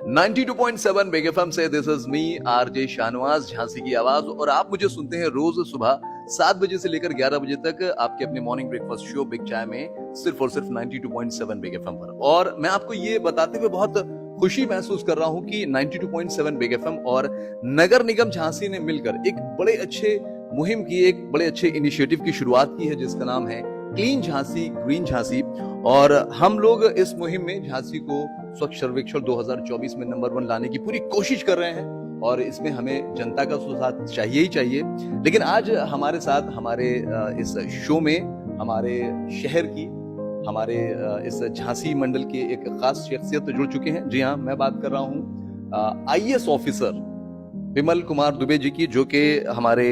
92.7 big FM से this is me RJ Shahnawaz, Jhansi की आवाज। और आप मुझे सुनते हैं रोज सुबह 7 बजे से लेकर 11 बजे तक आपके अपने मॉर्निंग ब्रेकफास्ट शो बिग चाय में, सिर्फ और सिर्फ 92.7 बिग एफएम पर। और मैं आपको ये बताते हुए बहुत खुशी महसूस कर रहा हूं कि 92.7 बिग एफएम और नगर निगम झांसी ने मिलकर एक बड़े अच्छे मुहिम की, एक बड़े अच्छे इनिशिएटिव की शुरुआत की है, जिसका नाम है क्लीन झांसी ग्रीन झांसी। और हम लोग इस मुहिम में झांसी को स्वच्छ सर्वेक्षण 2024 में नंबर 1 लाने की पूरी कोशिश कर रहे हैं। और इसमें हमें जनता का साथ चाहिए ही चाहिए। लेकिन आज हमारे साथ हमारे इस शो में हमारे शहर की, हमारे इस झांसी मंडल के एक खास शख्सियत जुड़ चुके हैं। जी हाँ, मैं बात कर रहा हूँ आईएएस ऑफिसर विमल कुमार दुबे जी की, जो कि हमारे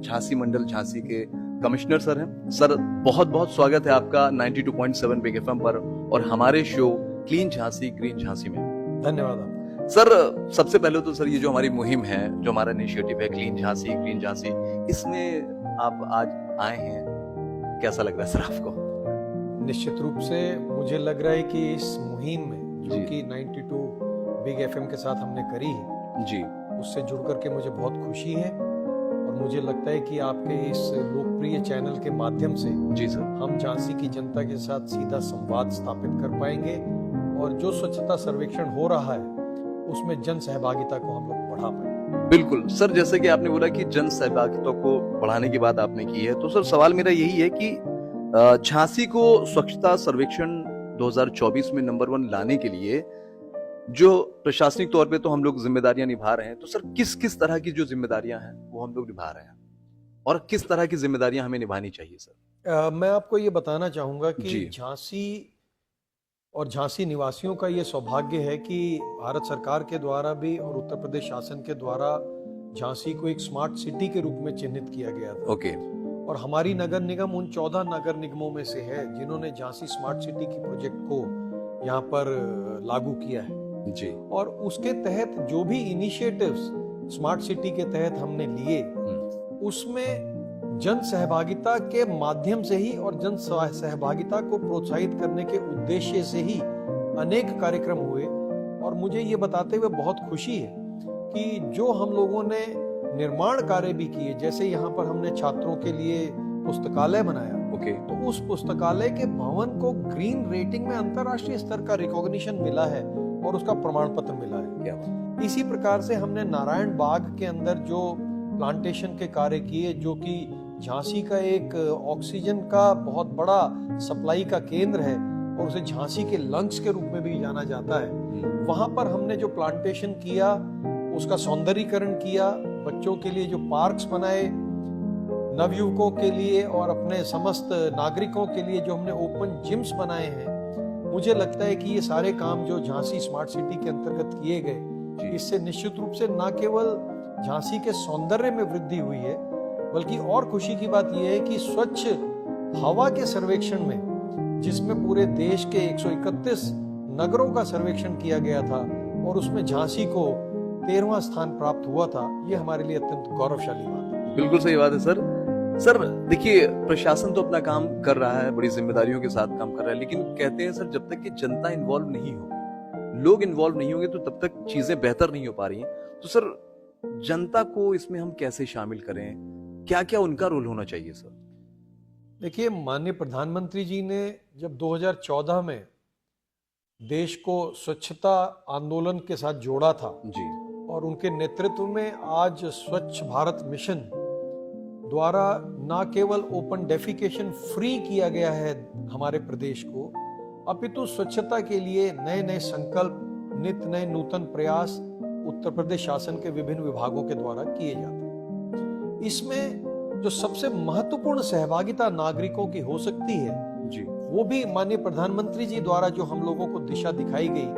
झांसी मंडल झांसी के कमिश्नर सर हैं। सर, बहुत बहुत स्वागत है आपका 92.7 बिग एफएम पर और हमारे show clean Jhansi green Jhansi में। धन्यवाद सर। सबसे पहले तो सर, ये जो हमारी मुहिम है, जो हमारा इनिशिएटिव है क्लीन झांसी ग्रीन झांसी, इसमें आप आज आए हैं, कैसा लग रहा है सर आपको? निश्चित रूप से मुझे लग रहा है कि इस मुहिम में जो कि 92 बिग एफएम के साथ हमने करी है जी, उससे जुड़ करके मुझे बहुत खुशी है। और मुझे लगता है कि आपके इस लोकप्रिय चैनल के माध्यम से जी सर, हम झांसी की जनता के साथ सीधा संवाद स्थापित कर पाएंगे और जो स्वच्छता सर्वेक्षण हो रहा है उसमें जन सहभागिता को हम लोग बढ़ा पाएंगे। बिल्कुल सर, जैसे कि आपने बोला कि जन सहभागिता को बढ़ाने की बात आपने की है, तो सर सवाल मेरा यही है कि झांसी को स्वच्छता सर्वेक्षण 2024 में नंबर 1 लाने के लिए जो प्रशासनिक तौर पे तो हम लोग जिम्मेदारियां निभा रहे हैं, तो सर किस किस तरह की जो जिम्मेदारियां हैं वो हम लोग निभा रहे हैं और किस तरह की जिम्मेदारियां हमें निभानी चाहिए सर? मैं आपको ये बताना चाहूंगा कि जी। झांसी और झांसी निवासियों का ये सौभाग्य है कि भारत सरकार के द्वारा भी और उत्तर प्रदेश शासन के द्वारा झांसी को एक स्मार्ट सिटी के रूप में चिन्हित किया गया था। ओके। और हमारी नगर निगम उन 14 नगर निगमों में से है जिन्होंने झांसी स्मार्ट सिटी की प्रोजेक्ट को यहाँ पर लागू किया है जी। और उसके तहत जो भी इनिशिएटिव्स स्मार्ट सिटी के तहत हमने लिए उसमें जन सहभागिता के माध्यम से ही और जन सहभागिता को प्रोत्साहित करने के उद्देश्य से ही अनेक कार्यक्रम हुए। और मुझे ये बताते हुए बहुत खुशी है कि जो हम लोगों ने निर्माण कार्य भी किए, जैसे यहाँ पर हमने छात्रों के लिए पुस्तकालय बनाया, ओके। तो उस पुस्तकालय के भवन को ग्रीन रेटिंग में अंतरराष्ट्रीय स्तर का रिकॉग्निशन मिला है और उसका प्रमाण पत्र मिला है। क्या बात। इसी प्रकार से हमने नारायण बाग के अंदर जो प्लांटेशन के कार्य किए, जो कि झांसी का एक ऑक्सीजन का बहुत बड़ा सप्लाई का केंद्र है और उसे झांसी के लंग्स के रूप में भी जाना जाता है। वहां पर हमने जो प्लांटेशन किया, उसका सौंदर्यीकरण किया, बच्चों के लिए जो पार्क्स बनाए, नवयुवकों के लिए और अपने समस्त नागरिकों के लिए जो हमने ओपन जिम्स बनाए हैं, मुझे लगता है कि ये सारे काम जो झांसी स्मार्ट सिटी के अंतर्गत किए गए, इससे निश्चित रूप से न केवल झांसी के सौंदर्य में वृद्धि हुई है, बल्कि और खुशी की बात यह है कि स्वच्छ हवा के सर्वेक्षण में, जिसमें पूरे देश के 131 नगरों का सर्वेक्षण किया गया था और उसमें झांसी को 13वां स्थान प्राप्त हुआ था, ये हमारे लिए अत्यंत गौरवशाली बात है। बिल्कुल सही बात है सर। सर देखिए, प्रशासन तो अपना काम कर रहा है, बड़ी जिम्मेदारियों के साथ काम कर रहा है, लेकिन कहते हैं सर, जब तक कि जनता इन्वॉल्व नहीं हो, लोग इन्वॉल्व नहीं होंगे, तो तब तक चीजें बेहतर नहीं हो पा रही हैं। तो सर, जनता को इसमें हम कैसे शामिल करें, क्या क्या उनका रोल होना चाहिए सर? देखिए, माननीय प्रधानमंत्री जी ने जब 2014 में देश को स्वच्छता आंदोलन के साथ जोड़ा था जी, और उनके नेतृत्व में आज स्वच्छ भारत मिशन द्वारा न केवल ओपन डेफिकेशन फ्री किया गया है हमारे प्रदेश को, अपितु स्वच्छता के लिए नए नए संकल्प, नित्य नए नूतन प्रयास उत्तर प्रदेश शासन के विभिन्न विभागों के द्वारा किए जाते हैं। इसमें जो सबसे महत्वपूर्ण सहभागिता नागरिकों की हो सकती है जी, वो भी माननीय प्रधानमंत्री जी द्वारा जो हम लोगों को दिशा दिखाई गई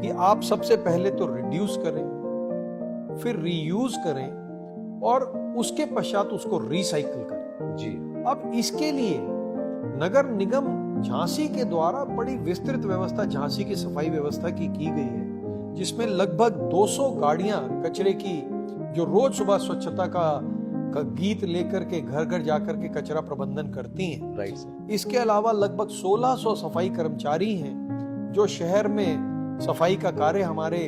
कि आप सबसे पहले तो रिड्यूस करें, फिर रीयूज करें और उसके पश्चात उसको रिसाइकिल करें। जी। अब इसके लिए नगर निगम झांसी के द्वारा बड़ी विस्तृत व्यवस्था झांसी की सफाई व्यवस्था की गई है, जिसमें लगभग 200 गाड़ियां कचरे की जो रोज सुबह स्वच्छता का गीत लेकर के घर घर जाकर के कचरा प्रबंधन करती हैं। Right sir. इसके अलावा लगभग 1600 सफाई कर्मचारी हैं जो शहर में सफाई का कार्य हमारे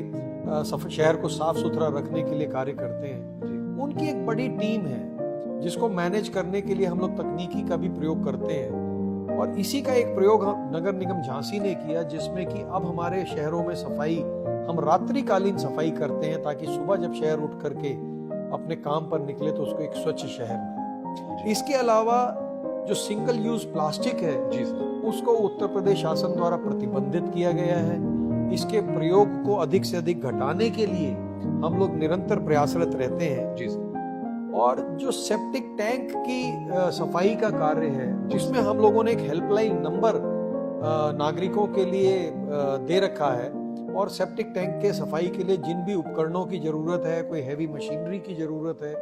शहर को साफ सुथरा रखने के लिए कार्य करते हैं, उनकी एक बड़ी टीम है जिसको मैनेज करने के लिए हम लोग तकनीकी का भी प्रयोग करते हैं। और इसी का एक प्रयोग नगर निगम झांसी ने किया, जिसमें कि अब हमारे शहरों में सफाई, हम रात्रिकालीन सफाई करते हैं ताकि सुबह जब शहर उठ करके अपने काम पर निकले तो उसको एक स्वच्छ शहर मिले। इसके अलावा जो सिंगल यूज प्लास्टिक है जी सर, उसको उत्तर प्रदेश शासन द्वारा प्रतिबंधित किया गया है। इसके प्रयोग को अधिक से अधिक घटाने के लिए हम लोग निरंतर प्रयासरत रहते हैं। जी सर। और जो सेप्टिक टैंक की सफाई का कार्य है, जिसमें हम लोगों ने एक हेल्पलाइन नंबर नागरिकों के लिए दे रखा है, और सेप्टिक टैंक के सफाई के लिए जिन भी उपकरणों की जरूरत है, कोई हैवी मशीनरी की जरूरत है,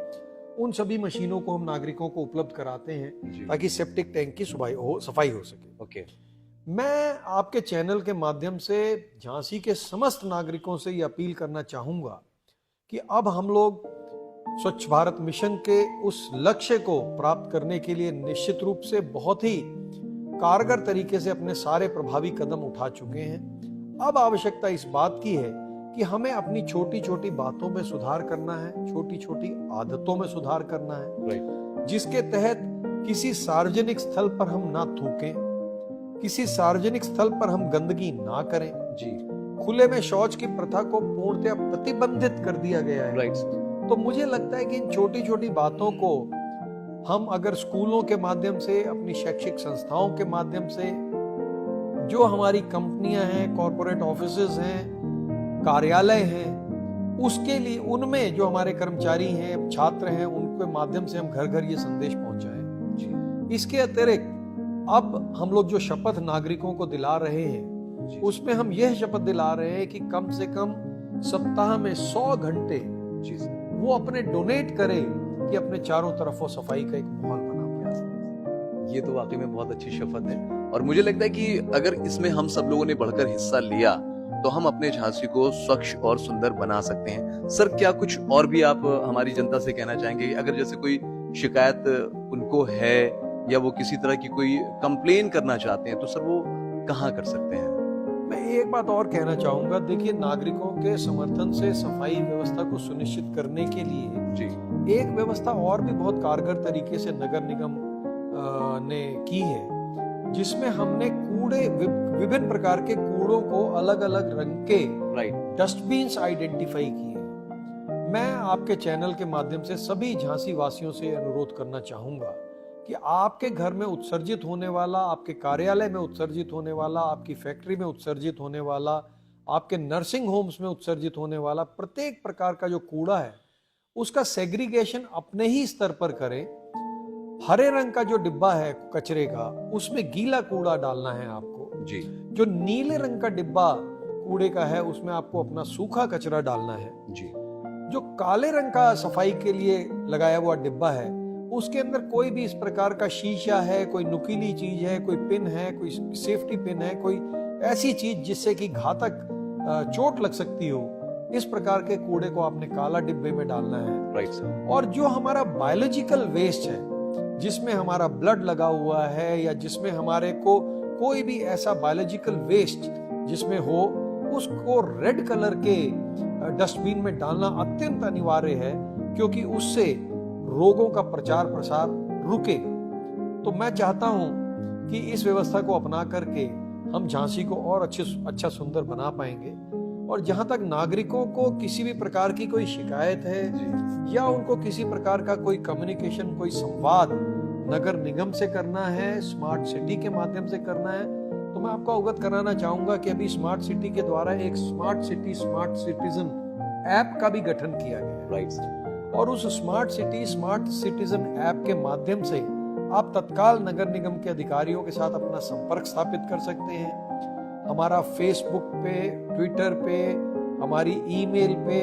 उन सभी मशीनों को हम नागरिकों को उपलब्ध कराते हैं ताकि सेप्टिक टैंक की सफाई हो सके। ओके। मैं आपके चैनल के माध्यम से झांसी के समस्त नागरिकों से ये अपील करना चाहूंगा कि अब हम लोग स्वच्छ भारत मिशन के उस लक्ष्य को प्राप्त करने के लिए निश्चित रूप से बहुत ही कारगर तरीके से अपने सारे प्रभावी कदम उठा चुके हैं। अब आवश्यकता इस बात की है कि हमें अपनी छोटी छोटी बातों में सुधार करना है, छोटी छोटी आदतों में सुधार करना है, जिसके तहत किसी सार्वजनिक स्थल पर हम ना थूकें, किसी सार्वजनिक स्थल पर हम गंदगी ना करें जी, खुले में शौच की प्रथा को पूर्णतया प्रतिबंधित कर दिया गया है। राइट। तो मुझे लगता है कि इन छोटी छोटी बातों को हम अगर स्कूलों के माध्यम से, अपनी शैक्षिक संस्थाओं के माध्यम से, जो हमारी कंपनियां हैं, कॉरपोरेट ऑफिसेज हैं, कार्यालय हैं, उसके लिए उनमें जो हमारे कर्मचारी हैं, छात्र हैं, उनके माध्यम से हम घर घर ये संदेश पहुंचाएं। इसके अतिरिक्त अब हम लोग जो शपथ नागरिकों को दिला रहे हैं, उसमें हम यह शपथ दिला रहे हैं कि कम से कम सप्ताह में 100 घंटे वो अपने डोनेट करें कि अपने चारों तरफ वो सफाई का एक माहौल बना पाए। ये तो वाकई में बहुत अच्छी शपथ है, और मुझे लगता है कि अगर इसमें हम सब लोगों ने बढ़कर हिस्सा लिया तो हम अपने झांसी को स्वच्छ और सुंदर बना सकते हैं। सर, क्या कुछ और भी आप हमारी जनता से कहना चाहेंगे? अगर जैसे कोई शिकायत उनको है या वो किसी तरह की कोई कंप्लेन करना चाहते हैं तो सर वो कहाँ कर सकते हैं? मैं एक बात और कहना चाहूंगा, देखिए, नागरिकों के समर्थन से सफाई व्यवस्था को सुनिश्चित करने के लिए जी, एक व्यवस्था और भी बहुत कारगर तरीके से नगर निगम ने की है, जिसमें हमने विभिन्न प्रकार के कूड़ों को अलग अलग रंग के डस्टबिन्स आइडेंटिफाई किए। मैं आपके चैनल के माध्यम से सभी झांसी वासियों से अनुरोध करना चाहूंगा कि आपके घर में उत्सर्जित होने वाला, आपके कार्यालय में उत्सर्जित होने वाला, आपकी फैक्ट्री में उत्सर्जित होने वाला, आपके नर्सिंग होम्स में उत्सर्जित होने वाला प्रत्येक प्रकार का जो कूड़ा है, उसका सेग्रीगेशन अपने ही स्तर पर करें। हरे रंग का जो डिब्बा है कचरे का, उसमें गीला कूड़ा डालना है आपको जी। जो नीले रंग का डिब्बा कूड़े का है, उसमें आपको अपना सूखा कचरा डालना है जी। जो काले रंग का सफाई के लिए लगाया हुआ डिब्बा है, उसके अंदर कोई भी इस प्रकार का शीशा है, कोई नुकीली चीज है, कोई पिन है, कोई सेफ्टी पिन है, कोई ऐसी चीज जिससे कि घातक चोट लग सकती हो, इस प्रकार के कूड़े को आपने काला डिब्बे में डालना है। Right sir. और जो हमारा बायोलॉजिकल वेस्ट है, जिसमें हमारा ब्लड लगा हुआ है या जिसमें हमारे को कोई भी ऐसा बायोलॉजिकल वेस्ट जिसमें हो, उसको रेड कलर के डस्टबिन में डालना अत्यंत अनिवार्य है, क्योंकि उससे रोगों का प्रचार प्रसार रुकेगा। तो मैं चाहता हूं कि इस व्यवस्था को अपना करके हम झांसी को और अच्छा सुंदर बना पाएंगे। और जहां तक नागरिकों को किसी भी प्रकार की कोई शिकायत है या उनको किसी प्रकार का कोई कम्युनिकेशन, कोई संवाद नगर निगम से करना है, स्मार्ट सिटी के माध्यम से करना है, तो मैं आपको अवगत कराना चाहूंगा कि अभी स्मार्ट सिटी के द्वारा एक smart city smart citizen app का भी गठन किया गया है। राइट। और उस smart city smart citizen app के माध्यम से आप तत्काल नगर निगम के अधिकारियों के साथ अपना संपर्क स्थापित कर सकते हैं। हमारा फेसबुक पे, ट्विटर पे, हमारी ईमेल पे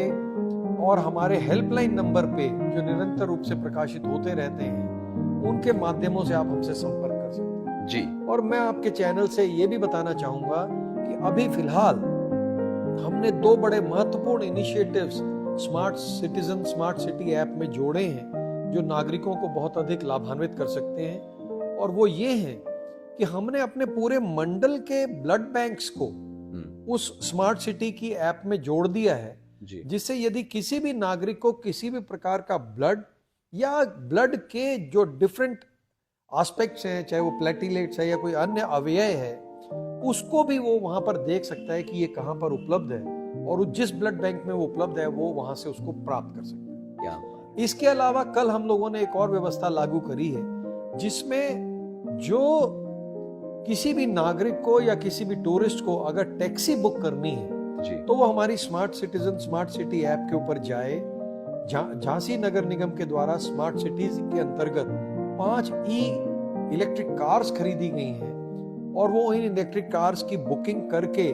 और हमारे हेल्पलाइन नंबर पे जो निरंतर रूप से प्रकाशित होते रहते हैं, उनके माध्यमों से आप हमसे संपर्क कर सकते हैं जी। और मैं आपके चैनल से ये भी बताना चाहूंगा कि अभी फिलहाल हमने 2 बड़े महत्वपूर्ण initiatives smart citizen smart city app में जोड़े हैं, जो नागरिकों को बहुत अधिक लाभान्वित कर सकते हैं। और वो ये हैं कि हमने अपने पूरे मंडल के ब्लड बैंक्स को उस स्मार्ट सिटी की ऐप में जोड़ दिया है, जी जिससे यदि किसी भी नागरिक को किसी भी प्रकार का ब्लड या ब्लड के जो डिफरेंट एस्पेक्ट्स हैं, चाहे वो प्लेटिलेट्स है या कोई अन्य अवयव है, उसको भी वो वहां पर देख सकता है कि ये कहाँ पर उपलब्ध है, और वो जिस ब्लड बैंक में वो उपलब्ध है वो वहां से उसको प्राप्त कर सकता है। क्या इसके अलावा कल हम लोगों ने एक और व्यवस्था लागू करी है, जिसमें जो किसी भी नागरिक को या किसी भी टूरिस्ट को अगर टैक्सी बुक करनी है जी तो वो हमारी smart citizen smart city app के ऊपर जाए। झांसी नगर निगम के द्वारा स्मार्ट सिटीज के अंतर्गत 5 इलेक्ट्रिक कार्स खरीदी गई हैं, और वो इन इलेक्ट्रिक कार्स की बुकिंग करके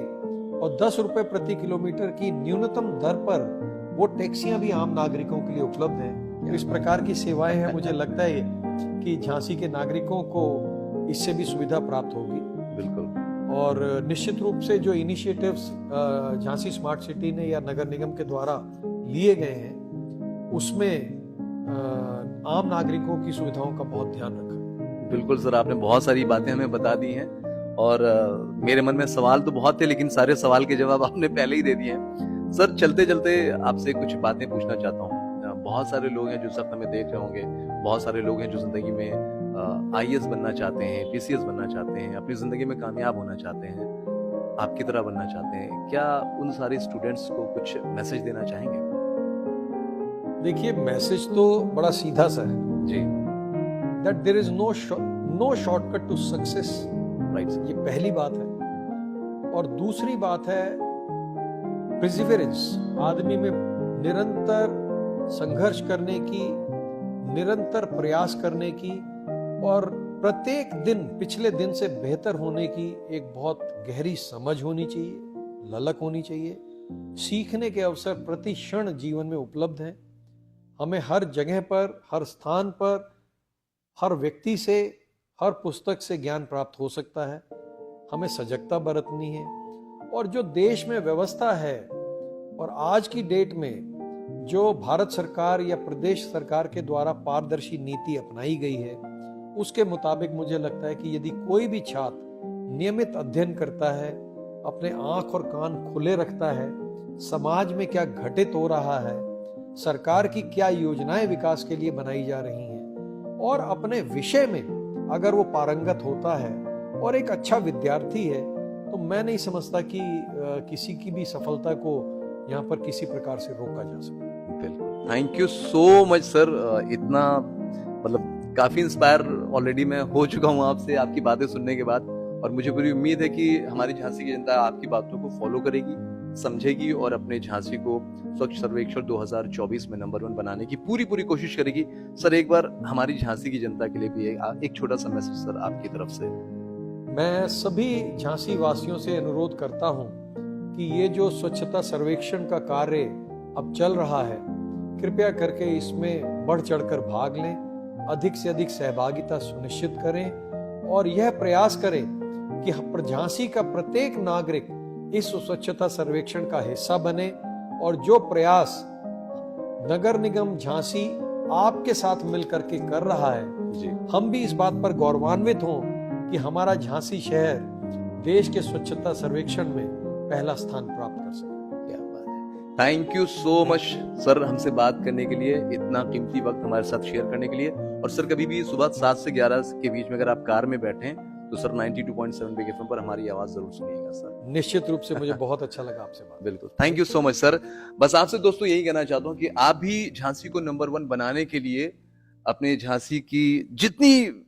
और 10 रुपए प्रति किलोमीटर की न्यूनतम दर पर वो टैक्सियां भी आम नागरिकों के लिए उपलब्ध हैं। तो इस प्रकार की सेवाएं हैं, मुझे लगता है कि झांसी के नागरिकों को इससे भी सुविधा प्राप्त होगी। बिल्कुल। और निश्चित रूप से जो इनिशिएटिव्स झांसी स्मार्ट सिटी ने या नगर निगम के द्वारा लिए गए हैं, उसमें आम नागरिकों की सुविधाओं का बहुत ध्यान रखा। बिल्कुल सर, आपने बहुत सारी बातें हमें बता दी हैं, और मेरे मन में सवाल तो बहुत थे, लेकिन सारे सवाल के जवाब आपने पहले ही दे दिए हैं। सर, चलते चलते आपसे कुछ बातें पूछना चाहता हूँ। बहुत सारे लोग हैं जो इस वक्त हमें देख रहे होंगे, बहुत सारे लोग हैं जो जिंदगी में IAS बनना चाहते हैं, PCS बनना चाहते हैं, अपनी जिंदगी में कामयाब होना चाहते हैं, आपकी तरह बनना चाहते हैं। क्या उन सारे स्टूडेंट्स को कुछ मैसेज देना चाहेंगे? देखिए, मैसेज तो बड़ा सीधा सा है जी, that there is no shortcut to success. Right. ये पहली बात है। और दूसरी बात है प्रिजिवेरेंस, आदमी में निरंतर संघर्ष करने की, निरंतर प्रयास करने की, और प्रत्येक दिन पिछले दिन से बेहतर होने की एक बहुत गहरी समझ होनी चाहिए, ललक होनी चाहिए। सीखने के अवसर प्रति क्षण जीवन में उपलब्ध हैं। हमें हर जगह पर, हर स्थान पर, हर व्यक्ति से, हर पुस्तक से ज्ञान प्राप्त हो सकता है। हमें सजगता बरतनी है। और जो देश में व्यवस्था है, और आज की डेट में जो भारत सरकार या प्रदेश सरकार के द्वारा पारदर्शी नीति अपनाई गई है, उसके मुताबिक मुझे लगता है कि यदि कोई भी छात्र नियमित अध्ययन करता है, अपने आंख और कान खुले रखता है, समाज में क्या घटित हो रहा है, सरकार की क्या योजनाएं विकास के लिए बनाई जा रही हैं, और अपने विषय में अगर वो पारंगत होता है और एक अच्छा विद्यार्थी है, तो मैं नहीं समझता कि किसी की भी सफलता को यहाँ पर किसी प्रकार से रोका जा सकता। बिल्कुल। Thank you so much sir. इतना मतलब काफी इंस्पायर ऑलरेडी मैं हो चुका हूँ आपसे, आपकी बातें सुनने के बाद, और मुझे पूरी उम्मीद है कि हमारी झांसी की जनता आपकी बातों को फॉलो करेगी, समझेगी, और अपने झांसी को स्वच्छ सर्वेक्षण 2024 में नंबर 1 बनाने की पूरी कोशिश करेगी। सर, एक बार हमारी झांसी की जनता के लिए भी एक छोटा सा मैसेज सर आपकी तरफ से। मैं सभी झांसी वासियों से अनुरोध करता हूँ कि ये जो स्वच्छता सर्वेक्षण का कार्य अब चल रहा है, कृपया करके इसमें बढ़ चढ़कर भाग लें, अधिक से अधिक सहभागिता सुनिश्चित करें, और यह प्रयास करें कि झांसी का प्रत्येक नागरिक इस स्वच्छता सर्वेक्षण का हिस्सा बने, और जो प्रयास नगर निगम झांसी आपके साथ मिलकर के कर रहा है जी, हम भी इस बात पर गौरवान्वित हों कि हमारा झांसी शहर देश के स्वच्छता सर्वेक्षण में पहला स्थान प्राप्त कर सके। क्या बात है। Thank you so much sir, हमसे बात करने के लिए, इतना कीमती वक्त हमारे साथ शेयर करने के लिए। और सर, कभी भी सुबह 7 से 11 के बीच में अगर आप कार में बैठे तो सर 92.7 बिग एफएम पर हमारी आवाज जरूर सुनिएगा सर। निश्चित रूप से, मुझे बहुत अच्छा लगा आपसे बात। बिल्कुल, thank you so much sir. बस आपसे दोस्तों यही कहना चाहता हूँ कि आप भी झांसी को नंबर 1 बनाने के लिए अपने झांसी की जितनी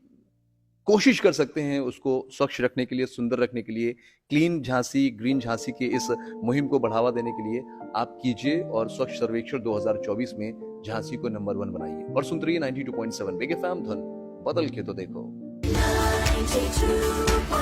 कोशिश कर सकते हैं उसको स्वच्छ रखने के लिए, सुंदर रखने के लिए, क्लीन झांसी, ग्रीन झांसी के इस मुहिम को बढ़ावा देने के लिए आप कीजिए, और स्वच्छ सर्वेक्षण 2024 में झांसी को नंबर 1 बनाइए। और सुनते रहिए 92.7 बिग एफएम, धुन बदल के तो देखो। 92.7